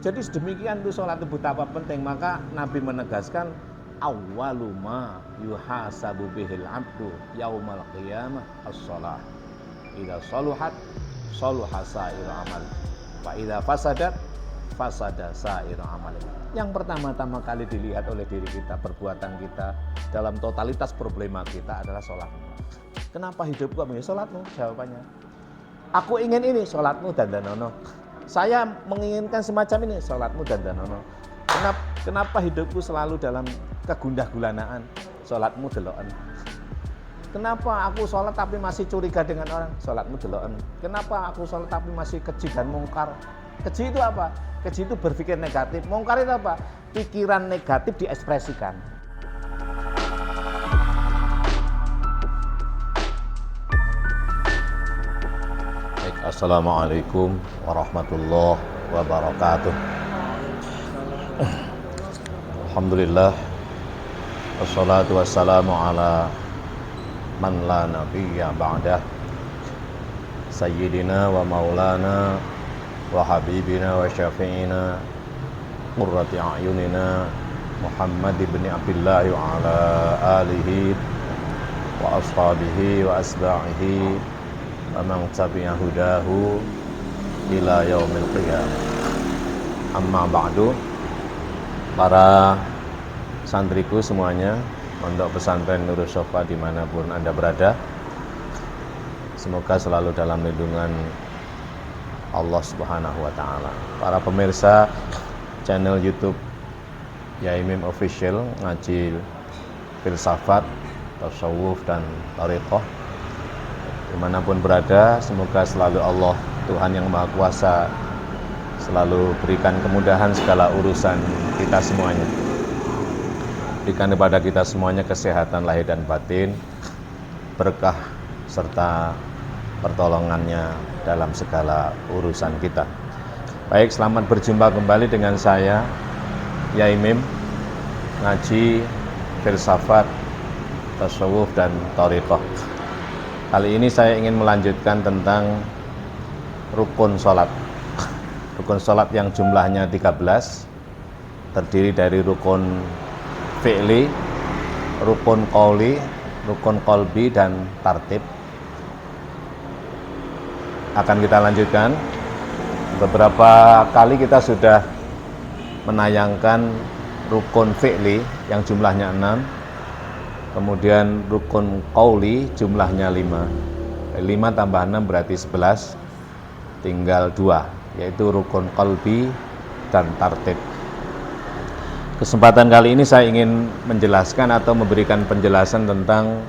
Jadi sedemikian itu sholat itu betapa penting. Maka Nabi menegaskan awwaluma yuhasabu bihil abdu yaumal qiyamah as-sholah. Idza saluhat saluha sa'iru amal wa idza fasadat fasada sa'iru amal. Yang pertama-tama kali dilihat oleh diri kita, perbuatan kita dalam totalitas problema kita adalah sholat. Kenapa hidupku? Ya sholatmu jawabannya. Aku ingin ini, sholatmu dandanono. Saya menginginkan semacam ini, sholatmu dandanono. Kenapa hidupku selalu dalam kegundah-gulanaan? Sholatmu deloken. Kenapa aku sholat tapi masih curiga dengan orang? Sholatmu deloken. Kenapa aku sholat tapi masih keji dan mungkar? Keji itu apa? Keji itu berpikir negatif. Mungkar itu apa? Pikiran negatif diekspresikan. Assalamualaikum warahmatullahi wabarakatuh. Alhamdulillah, wassalatu wassalamu ala man la nabiyya ba'dah, sayyidina wa maulana wa habibina wa syafi'ina qurrati a'yunina Muhammad ibn Abdullah wa ala alihi wa ashabihi wa asba'ihi wa man tabi'a hudahu ila yaumil qiyamah. Amma ba'du. Para santriku semuanya, Pondok Pesantren Nurul Sofa dimanapun Anda berada, semoga selalu dalam lindungan Allah Subhanahu wa Ta'ala. Para pemirsa channel YouTube Yaimim Official, ngaji filsafat, tasawuf dan thariqah, dimanapun berada, semoga selalu Allah Tuhan yang Maha Kuasa selalu berikan kemudahan segala urusan kita semuanya. Berikan kepada kita semuanya kesehatan lahir dan batin, berkah serta pertolongannya dalam segala urusan kita. Baik, selamat berjumpa kembali dengan saya Yaimim, ngaji filsafat, tasawuf dan thariqah. Kali ini saya ingin melanjutkan tentang rukun sholat. Rukun sholat yang jumlahnya 13, terdiri dari rukun fi'li, rukun qauli, rukun qalbi dan tartib. Akan kita lanjutkan. Beberapa kali kita sudah menayangkan rukun fi'li yang jumlahnya 6, kemudian rukun qauli jumlahnya 5. 5 tambah 6 berarti 11, tinggal 2, yaitu rukun qalbi dan tartib. Kesempatan kali ini saya ingin menjelaskan atau memberikan penjelasan tentang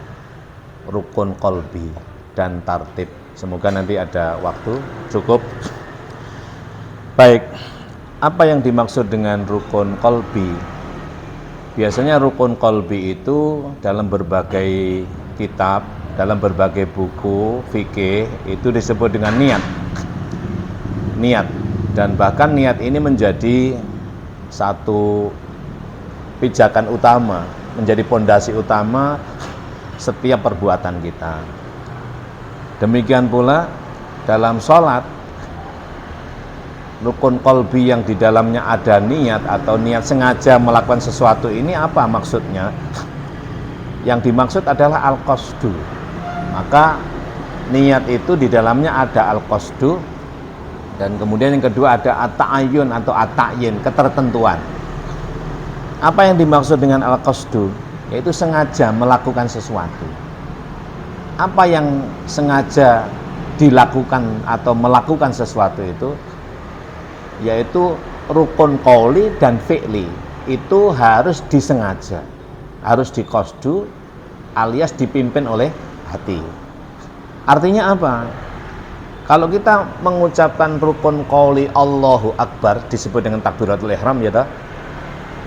rukun qalbi dan tartib. Semoga nanti ada waktu cukup. Baik, apa yang dimaksud dengan rukun qalbi? Biasanya rukun qalbi itu dalam berbagai kitab, dalam berbagai buku fikih itu disebut dengan niat, dan bahkan niat ini menjadi satu pijakan utama, menjadi pondasi utama setiap perbuatan kita. Demikian pula dalam sholat, rukun qalbi yang di dalamnya ada niat atau niat sengaja melakukan sesuatu ini apa maksudnya? Yang dimaksud adalah al-qasdu. Maka niat itu di dalamnya ada al-qasdu, dan kemudian yang kedua ada at-ta'ayyun atau at-ta'yin, ketertentuan. Apa yang dimaksud dengan al-qasdu? Yaitu sengaja melakukan sesuatu. Apa yang sengaja dilakukan atau melakukan sesuatu itu? Yaitu rukun qauli dan fi'li. Itu harus disengaja, harus diqasdu alias dipimpin oleh hati. Artinya apa? Kalau kita mengucapkan rukun qauli Allahu Akbar disebut dengan takbiratul ihram, ya toh.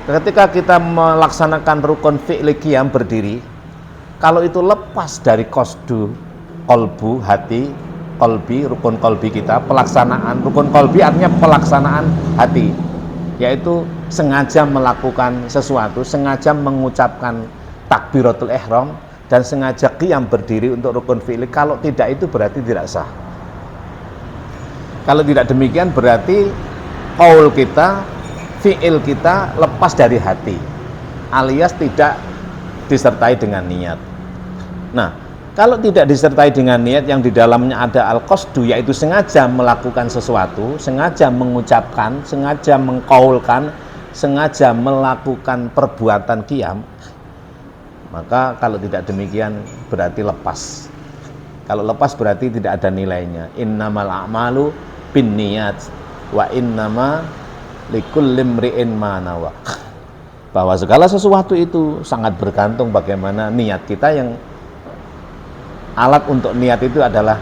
Ketika kita melaksanakan rukun fi'li qiyam berdiri, kalau itu lepas dari qasdu qalbu, hati, qalbi, rukun qalbi kita, pelaksanaan rukun qalbi artinya pelaksanaan hati, yaitu sengaja melakukan sesuatu, sengaja mengucapkan takbiratul ihram dan sengaja qiyam berdiri untuk rukun fi'li. Kalau tidak, itu berarti tidak sah. Kalau tidak demikian berarti qaul kita, fi'il kita lepas dari hati, alias tidak disertai dengan niat. Nah, kalau tidak disertai dengan niat yang di dalamnya ada al-qasdu, yaitu sengaja melakukan sesuatu, sengaja mengucapkan, sengaja mengqaulkan, sengaja melakukan perbuatan qiyam, maka kalau tidak demikian berarti lepas. Kalau lepas berarti tidak ada nilainya. Innamal a'malu binniyat wa innama likulli imri'in ma nawa. Bahwa segala sesuatu itu sangat bergantung bagaimana niat kita, yang alat untuk niat itu adalah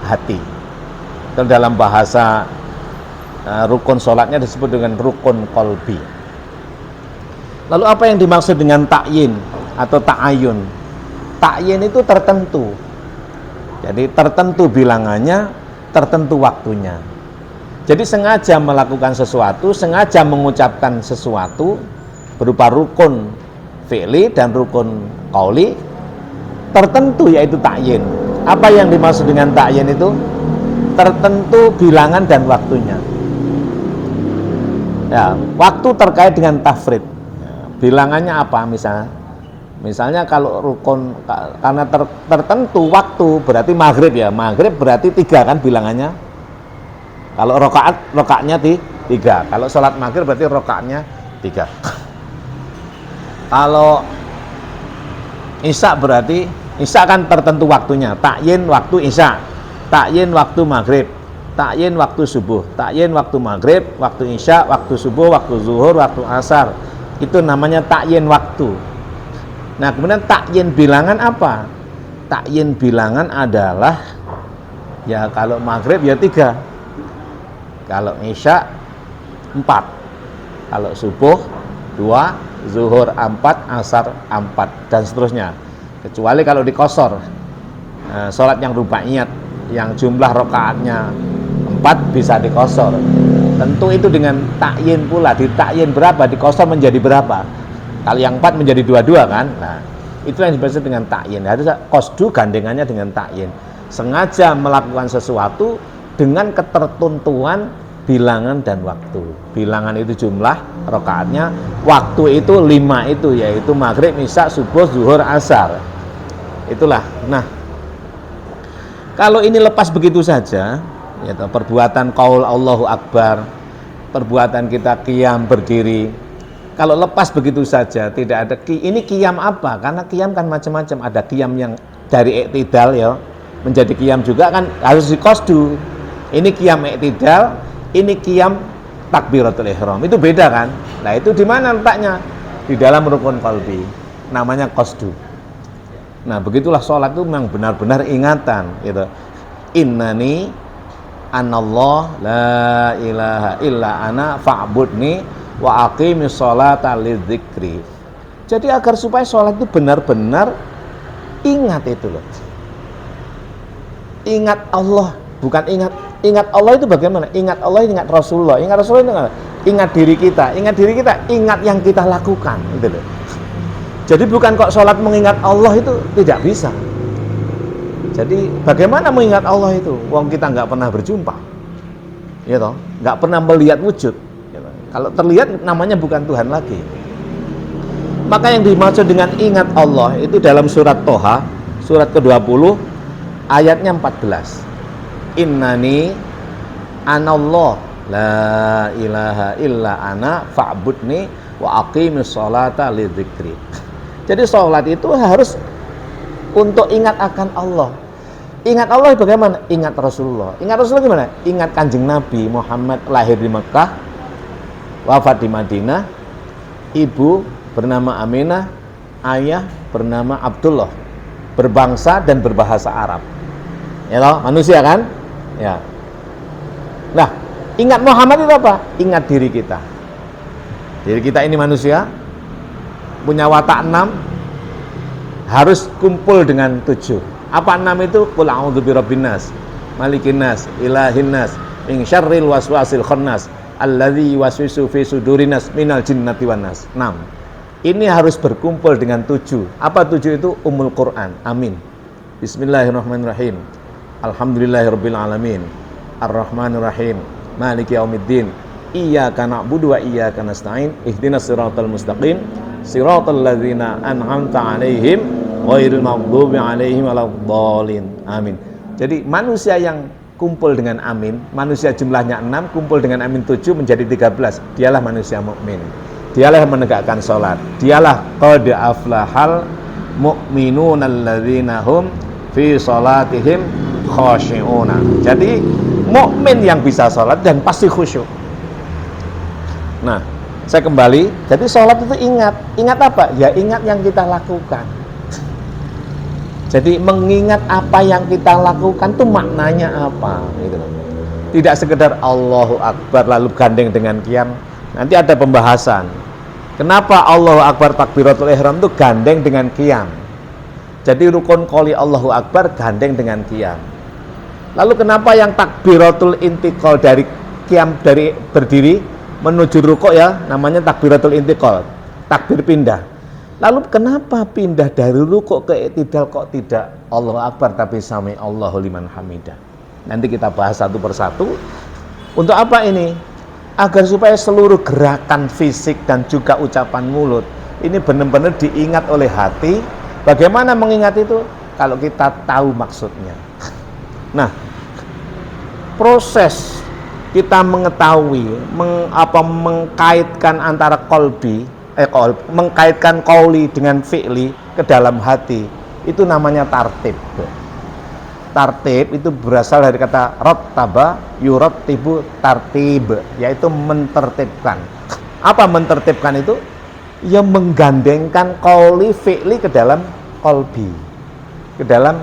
hati. Dan dalam bahasa rukun sholatnya disebut dengan rukun qalbi. Lalu apa yang dimaksud dengan ta'yin atau ta'ayun? Ta'yin itu tertentu. Jadi tertentu bilangannya, tertentu waktunya. Jadi sengaja melakukan sesuatu, sengaja mengucapkan sesuatu berupa rukun fi'li dan rukun qauli tertentu, yaitu ta'yin. Apa yang dimaksud dengan ta'yin itu? Tertentu bilangan dan waktunya. Ya, waktu terkait dengan tafrid. Ya, bilangannya apa misalnya kalau rukun karena tertentu waktu berarti maghrib, ya maghrib berarti 3 kan bilangannya. Kalau rokaatnya 3. Kalau sholat maghrib berarti rokaatnya 3. Kalau isya berarti isya kan tertentu waktunya. Ta'yin waktu isya, ta'yin waktu maghrib, ta'yin waktu subuh, ta'yin waktu maghrib, waktu isya, waktu subuh, waktu zuhur, waktu asar. Itu namanya ta'yin waktu. Nah, kemudian ta'yin bilangan apa? Ta'yin bilangan adalah, ya kalau maghrib ya 3, kalau isya 4, kalau subuh 2, zuhur 4, asar 4, dan seterusnya. Kecuali kalau dikosor, sholat yang rubaiyat, yang jumlah rakaatnya 4 bisa dikosor. Tentu itu dengan ta'yin pula, di ta'yin berapa, dikosor menjadi berapa. Kalau yang 4 menjadi 22 kan. Nah, itu yang dimaksud dengan ta'yin. Harus qasdu gandengannya dengan ta'yin. Sengaja melakukan sesuatu dengan ketertentuan bilangan dan waktu. Bilangan itu jumlah rakaatnya, waktu itu 5 itu, yaitu maghrib, isya, subuh, zuhur, asar. Itulah. Nah, kalau ini lepas begitu saja, yaitu perbuatan qaul Allahu Akbar, perbuatan kita qiyam berdiri, kalau lepas begitu saja, tidak ada ini qiyam apa? Karena qiyam kan macam-macam. Ada qiyam yang dari iktidal, ya, menjadi qiyam juga kan harus diqasdu. Ini qiyam iktidal, ini qiyam takbiratul ihram. Itu beda kan? Nah, itu di mana letaknya? Di dalam rukun qalbi. Namanya qasdu. Nah, begitulah sholat itu memang benar-benar ingatan, gitu. Innani anallah la ilaha illa ana fa'budni wa aqimis sholata lidzikri. Jadi agar supaya sholat itu benar-benar ingat itu loh. Ingat Allah, bukan ingat Allah itu bagaimana? Ingat Allah, ingat Rasulullah. Ingat Rasulullah itu ingat diri kita, ingat yang kita lakukan, gitu loh. Jadi bukan kok sholat mengingat Allah itu tidak bisa. Jadi bagaimana mengingat Allah itu? Wong kita nggak pernah berjumpa, ya toh, nggak pernah melihat wujud. Kalau terlihat namanya bukan Tuhan lagi. Maka yang dimaksud dengan ingat Allah itu dalam surat Toha, surat ke-20, ayatnya 14. Innani anallah la ilaha illa ana fa'budni wa aqimis sholata lidzikri. Jadi sholat itu harus untuk ingat akan Allah. Ingat Allah bagaimana? Ingat Rasulullah. Ingat Rasulullah gimana? Ingat Kanjeng Nabi Muhammad lahir di Mekah, wafat di Madinah, ibu bernama Aminah, ayah bernama Abdullah, berbangsa dan berbahasa Arab. Ya toh, manusia kan? Ya. Nah, ingat Muhammad itu apa? Ingat diri kita. Diri kita ini manusia, punya watak 6, harus kumpul dengan 7. Apa 6 itu? Qul a'udzu birabbin nas, malikin nas, ilahin nas, min syarril waswasil khannas, alladzi yuwaswisu fi sudurinas minal jinnati wan nas. 6. Ini harus berkumpul dengan 7. Apa 7 itu? Ummul Quran. Amin. Bismillahirrahmanirrahim. Alhamdulillahirabbil alamin. Arrahmanirrahim. Maliki yaumiddin. iyyaka na'budu wa iyyaka nasta'in ihdinas siratal mustaqim siratal ladzina an'amta 'alaihim ghairil maghdubi 'alaihim waladdallin. Amin. Jadi manusia yang kumpul dengan amin, manusia jumlahnya 6 kumpul dengan amin 7 menjadi 13. Dialah manusia mukmin. Dialah yang menegakkan salat. Dialah qad aflahal mu'minuna alladzina hum fi salatihim khashi'una. Jadi mukmin yang bisa salat dan pasti khusyuk. Nah, saya kembali. Jadi salat itu ingat apa? Ya ingat yang kita lakukan. Jadi mengingat apa yang kita lakukan itu maknanya apa gitu. Tidak sekedar Allahu Akbar lalu gandeng dengan qiyam. Nanti ada pembahasan. Kenapa Allahu Akbar takbiratul ihram itu gandeng dengan qiyam? Jadi rukun qouli Allahu Akbar gandeng dengan qiyam. Lalu kenapa yang takbiratul intiqal dari qiyam dari berdiri menuju rukuk ya namanya takbiratul intiqal, takbir pindah. Lalu kenapa pindah dari rukuk ke i'tidal kok tidak Allahu Akbar tapi sami Allahu liman hamidah? Nanti kita bahas satu persatu. Untuk apa ini? Agar supaya seluruh gerakan fisik dan juga ucapan mulut ini benar-benar diingat oleh hati. Bagaimana mengingat itu? Kalau kita tahu maksudnya. Nah, proses kita mengetahui mengkaitkan antara mengkaitkan qauli dengan fi'li ke dalam hati itu namanya tartib. Tartib itu berasal dari kata rattaba yurattibu tartib, yaitu mentertibkan. Apa mentertibkan itu? Ya menggandengkan qauli fi'li ke dalam qalbi, ke dalam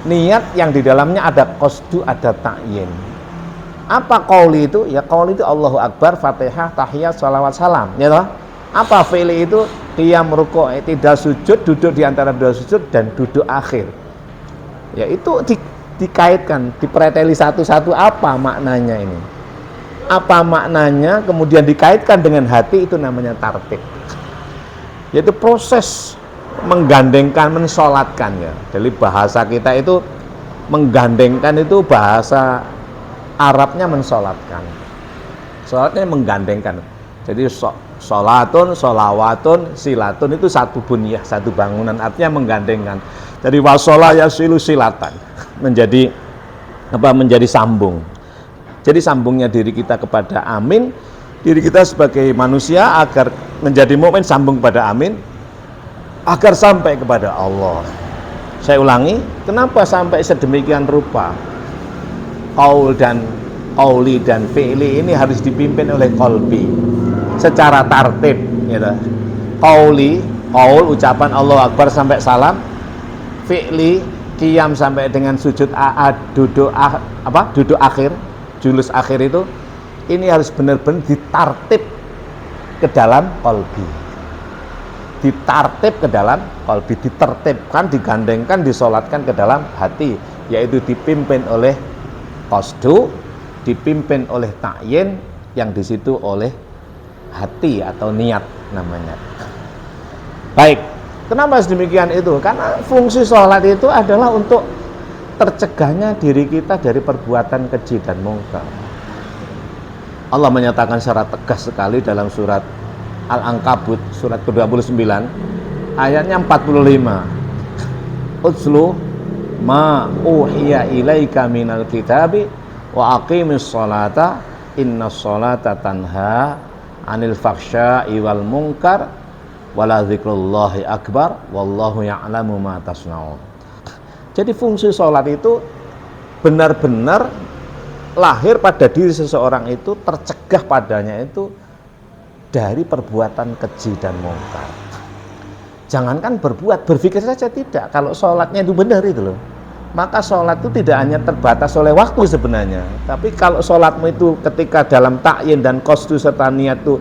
niat yang di dalamnya ada qasdu, ada ta'yin. Apa qauli itu? Ya qauli itu Allahu Akbar, Fatihah, tahiyat, shalawat, salam, ya toh? Apa fi'li itu? Qiyam, ruku', i'tidal, sujud, duduk di antara dua sujud dan duduk akhir. Ya itu dikaitkan, dipreteli satu-satu apa maknanya ini? Apa maknanya kemudian dikaitkan dengan hati itu namanya tartib. Yaitu proses menggandengkan, mensolatkan ya. Jadi bahasa kita itu menggandengkan itu bahasa Arabnya mensolatkan. Solatnya menggandengkan. Jadi sholatun, sholawatun, silatun itu satu bunyah, satu bangunan, artinya menggandengkan. Jadi wasola yasilu silatan, menjadi sambung. Jadi sambungnya diri kita kepada amin, diri kita sebagai manusia agar menjadi mukmin sambung kepada amin, agar sampai kepada Allah. Saya ulangi, kenapa sampai sedemikian rupa? Qauli dan fi'li ini harus dipimpin oleh qalbi secara tartib gitu. Qaul ucapan Allahu Akbar sampai salam, fi'li qiyam sampai dengan sujud duduk akhir, julus akhir itu ini harus benar-benar ditartib ke dalam qalbi. Ditartib ke dalam qalbi, ditertibkan, digandengkan, disolatkan ke dalam hati, yaitu dipimpin oleh qasdu, dipimpin oleh ta'yin, yang di situ oleh hati atau niat namanya. Baik, kenapa sedemikian itu? Karena fungsi sholat itu adalah untuk tercegahnya diri kita dari perbuatan keji dan mungkar. Allah menyatakan secara tegas sekali dalam surat Al-Ankabut, surat ke-29, ayatnya 45. Utslu ma uhiya ilaika minal kitabi wa aqimis sholata innas sholata tanha anil faksha'i wal munkar wala dzikrullahi akbar wallahu ya'lamu ma tasna'un. Jadi fungsi sholat itu benar-benar lahir pada diri seseorang itu, tercegah padanya itu dari perbuatan keji dan munkar. Jangankan berbuat, berpikir saja tidak. Kalau sholatnya itu benar itu loh, maka sholat itu tidak hanya terbatas oleh waktu sebenarnya, tapi kalau sholatmu itu ketika dalam ta'yin dan qasdu serta niat itu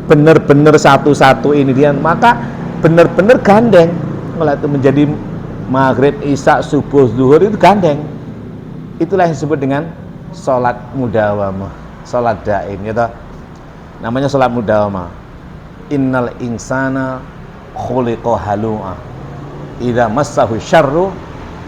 benar-benar satu-satu ini dia, maka benar-benar gandeng. Kalau itu menjadi maghrib, isya, subuh, zuhur itu gandeng. Itulah yang disebut dengan sholat mudawamah, sholat daim gitu. Namanya sholat mudawamah. Innal insana khuliqa halu'a idza massahu syarru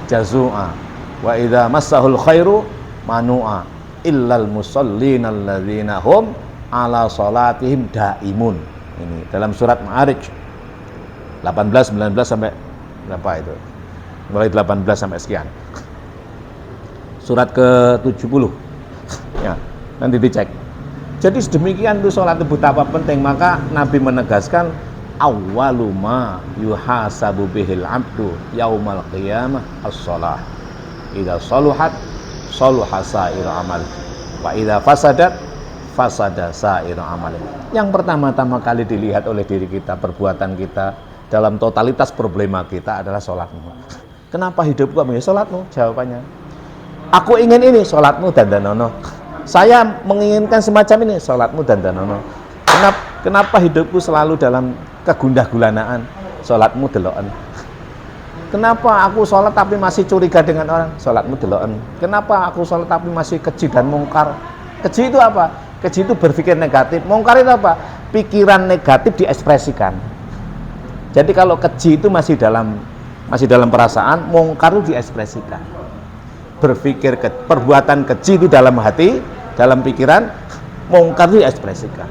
jazu'a wa idza massahul khairu manu'a illal musallin alladzina hum ala salatihim daimun. Ini dalam surat Ma'arij 18, 19 sampai berapa itu? Mulai 18 sampai sekian. Surat ke-70. Ya, nanti dicek. Jadi sedemikian itu sholat itu betapa penting, maka Nabi menegaskan awwalu ma yuhasabu bihil abdu yaumal qiyamah as-shalah. Idza saluhat saluha sa'iru amal wa idza fasadat fasada sa'iru amal. Yang pertama-tama kali dilihat oleh diri kita, perbuatan kita dalam totalitas problema kita adalah sholatmu. Kenapa hidupku? Ya sholatmu, jawabannya. Aku ingin ini, sholatmu dandanono. Saya menginginkan semacam ini, sholatmu dandanono. Kenapa hidupku selalu dalam kegundah-gulanaan? Sholatmu deloken. Kenapa aku sholat tapi masih curiga dengan orang? Sholatmu deloken. Kenapa aku sholat tapi masih keji dan mungkar? Keji itu apa? Keji itu berpikir negatif. Mungkar itu apa? Pikiran negatif diekspresikan. Jadi kalau keji itu masih dalam perasaan, mungkar itu diekspresikan. Berpikir perbuatan keji itu dalam hati, dalam pikiran, mungkar itu diekspresikan.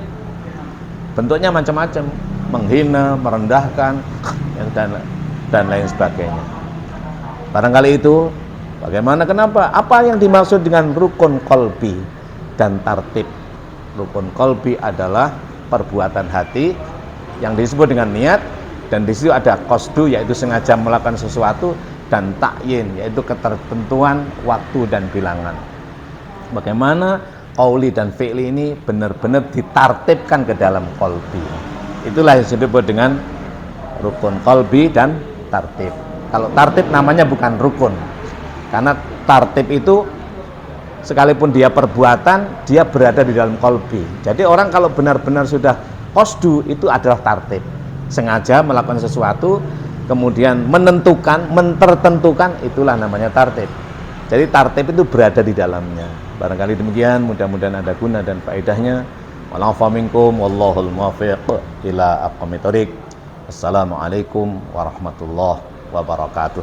Bentuknya macam-macam, menghina, merendahkan, dan lain sebagainya. Barangkali itu bagaimana, kenapa? Apa yang dimaksud dengan rukun qalbi dan tartib? Rukun qalbi adalah perbuatan hati yang disebut dengan niat, dan di situ ada qasdu, yaitu sengaja melakukan sesuatu, dan takyin, yaitu ketertentuan waktu dan bilangan. Bagaimana qauli dan fi'li ini benar-benar ditartibkan ke dalam qalbi. Itulah yang disebut dengan rukun qalbi dan tartib. Kalau tartib namanya bukan rukun, karena tartib itu sekalipun dia perbuatan, dia berada di dalam qalbi. Jadi orang kalau benar-benar sudah qasdu, itu adalah tartib, sengaja melakukan sesuatu, kemudian mentertentukan, itulah namanya tartib. Jadi tartib itu berada di dalamnya. Barangkali demikian, mudah-mudahan ada guna dan faedahnya. Wallahu minkum wallahul muwaffiq ila aqwamit thoriq. Assalamualaikum warahmatullahi wabarakatuh.